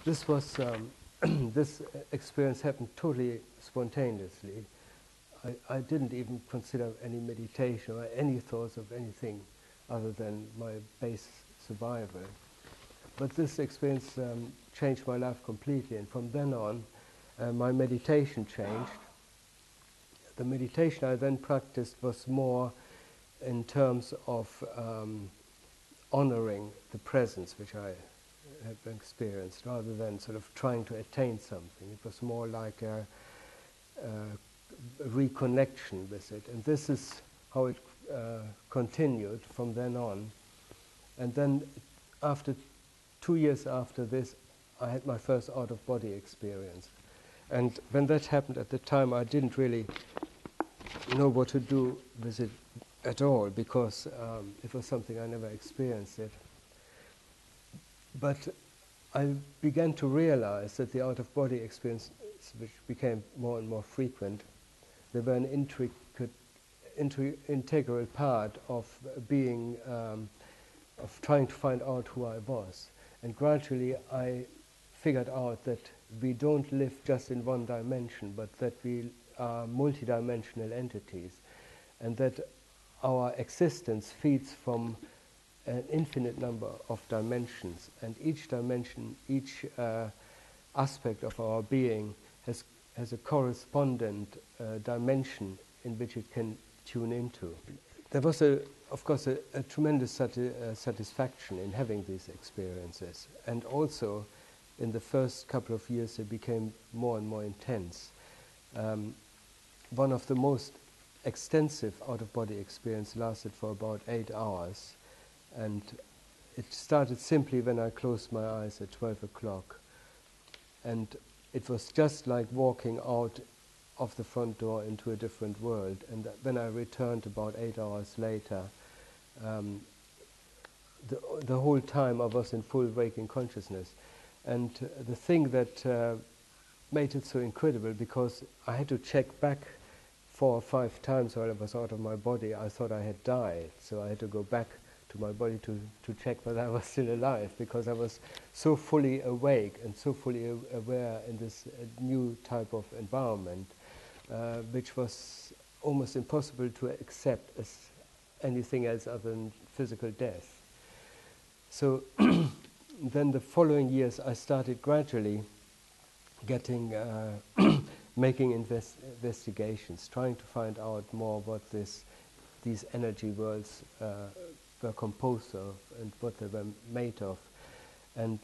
this was this experience happened totally spontaneously. I didn't even consider any meditation or any thoughts of anything other than my base survival. But this experience changed my life completely, and from then on, my meditation changed. The meditation I then practiced was more in terms of honoring the presence which I had experienced, rather than sort of trying to attain something. It was more like a reconnection with it, and this is how it continued from then on. And then, after 2 years after this, I had my first out-of-body experience. And when that happened at the time, I didn't really know what to do with it at all, because it was something I never experienced it. But I began to realize that the out-of-body experience, which became more and more frequent, they were an integral part of being, of trying to find out who I was. And gradually I figured out that we don't live just in one dimension, but that we are multidimensional entities, and that our existence feeds from an infinite number of dimensions, and each dimension, each aspect of our being has a correspondent dimension in which it can tune into. There was, of course, a tremendous satisfaction in having these experiences, and also in the first couple of years they became more and more intense. One of the most extensive out-of-body experience lasted for about 8 hours, and it started simply when I closed my eyes at 12 o'clock. And it was just like walking out of the front door into a different world. And when I returned about 8 hours later, the whole time I was in full waking consciousness. And the thing that made it so incredible, because I had to check back 4 or 5 times while I was out of my body. I thought I had died, so I had to go back to my body to check whether I was still alive, because I was so fully awake and so fully aware in this new type of environment, which was almost impossible to accept as anything else other than physical death. So then the following years I started gradually getting making investigations, trying to find out more what these energy worlds were composed of and what they were made of. And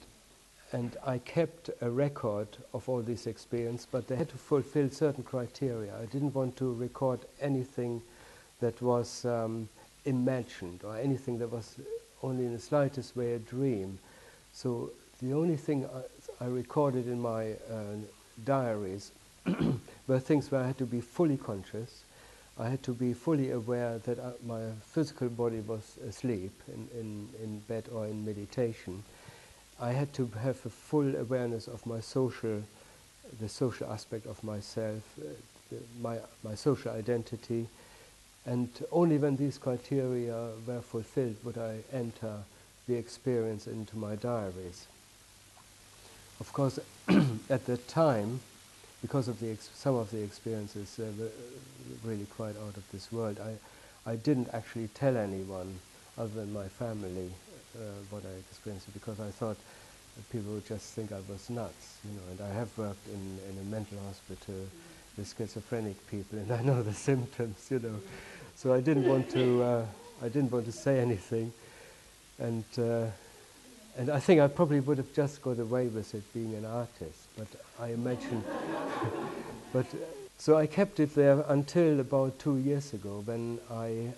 I kept a record of all these experiences, but they had to fulfill certain criteria. I didn't want to record anything that was imagined, or anything that was only in the slightest way a dream. So the only thing I recorded in my diaries were things where I had to be fully conscious. I had to be fully aware that my physical body was asleep in bed or in meditation. I had to have a full awareness of my the social aspect of myself, my social identity, and only when these criteria were fulfilled would I enter the experience into my diaries. Of course, at the time, because of some of the experiences were really quite out of this world, I didn't actually tell anyone other than my family what I experienced, because I thought people would just think I was nuts, and I have worked in a mental hospital with schizophrenic people, and I know the symptoms, So I didn't want to say anything, and I think I probably would have just got away with it being an artist, but I imagine. So I kept it there until about 2 years ago, when I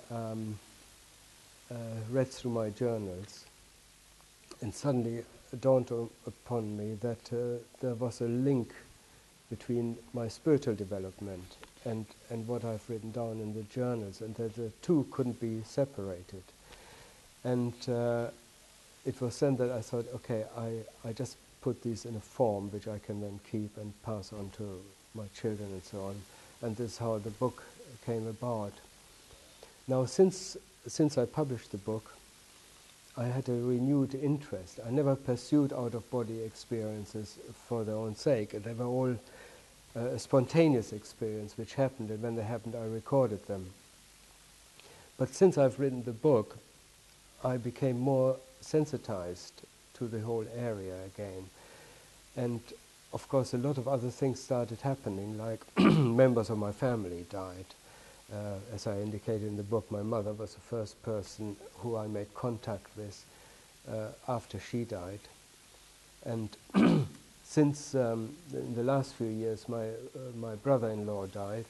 read through my journals, and suddenly it dawned upon me that there was a link between my spiritual development and what I've written down in the journals, and that the two couldn't be separated. And it was then that I thought, okay, I just put these in a form which I can then keep and pass on to my children and so on. And this is how the book came about. Now, since I published the book, I had a renewed interest. I never pursued out-of-body experiences for their own sake. They were all a spontaneous experience which happened, and when they happened I recorded them. But since I've written the book, I became more sensitized to the whole area again. And of course a lot of other things started happening, like members of my family died. As I indicated in the book, my mother was the first person who I made contact with after she died. And since in the last few years my brother-in-law died,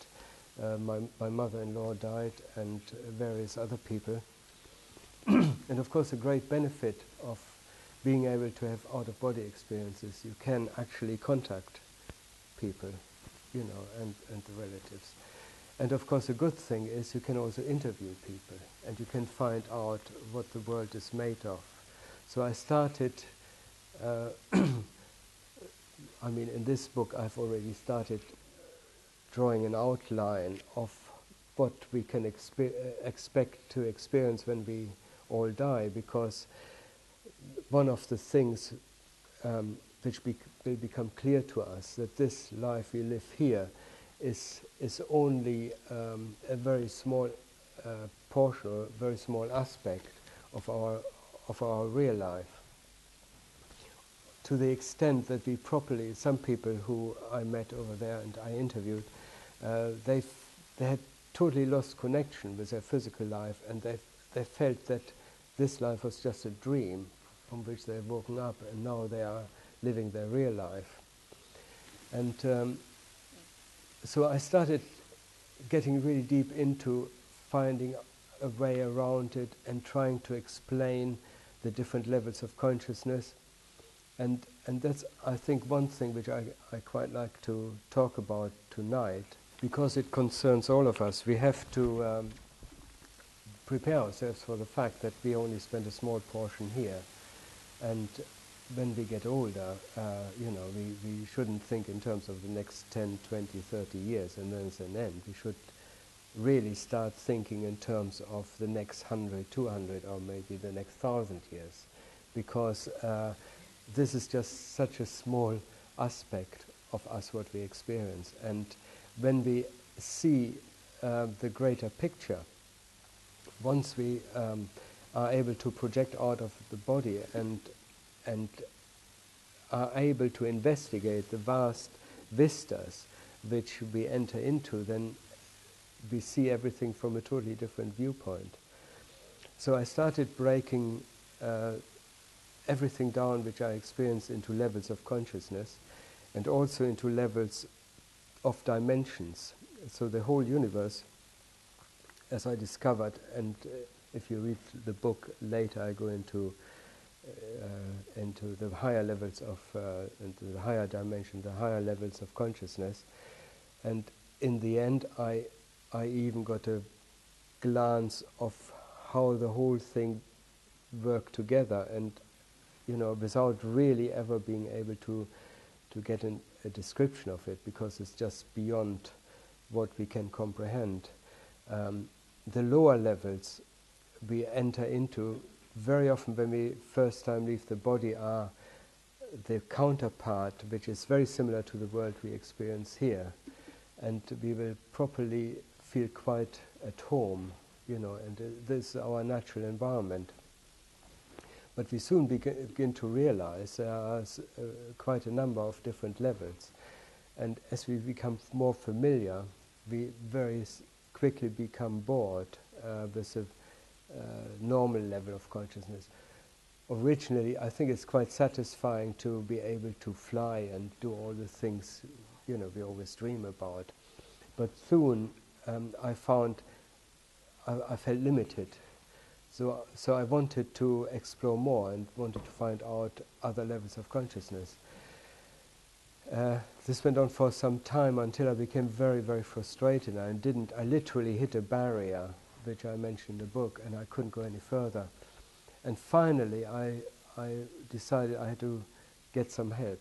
my mother-in-law died, and various other people. And of course a great benefit of being able to have out-of-body experiences, you can actually contact people, you know, and the relatives. And of course a good thing is you can also interview people, and you can find out what the world is made of. So I started, I mean, in this book I've already started drawing an outline of what we can expect to experience when we all die, because one of the things which will become clear to us, that this life we live here is only a very small portion, or a very small aspect of our real life. To the extent that we properly, some people who I met over there and I interviewed, they had totally lost connection with their physical life, and they felt that this life was just a dream from which they had woken up, and now they are living their real life. And so I started getting really deep into finding a way around it and trying to explain the different levels of consciousness. And that's, I think, one thing which I quite like to talk about tonight, because it concerns all of us. We have to prepare ourselves for the fact that we only spend a small portion here. And when we get older, you know, we shouldn't think in terms of the next 10, 20, 30 years and then it's an end. We should really start thinking in terms of the next 100, 200, or maybe the next 1,000 years. Because this is just such a small aspect of us, what we experience. And when we see the greater picture, once we are able to project out of the body and are able to investigate the vast vistas which we enter into, then we see everything from a totally different viewpoint. So I started breaking everything down which I experienced into levels of consciousness, and also into levels of dimensions. So the whole universe, as I discovered, and if you read the book later, I go into the higher levels of, into the higher dimension, the higher levels of consciousness. And in the end, I even got a glance of how the whole thing worked together, and you know, without really ever being able to get a description of it, because it's just beyond what we can comprehend. The lower levels we enter into, very often when we first time leave the body, are the counterpart, which is very similar to the world we experience here. And we will properly feel quite at home, you know, and this is our natural environment. But we soon begin to realize there are quite a number of different levels. And as we become more familiar, we very quickly become bored with the normal level of consciousness. Originally, I think it's quite satisfying to be able to fly and do all the things, you know, we always dream about. But soon I found I felt limited. So I wanted to explore more and wanted to find out other levels of consciousness. This went on for some time until I became very, very frustrated. I literally hit a barrier, which I mentioned in the book, and I couldn't go any further. And finally, I decided I had to get some help.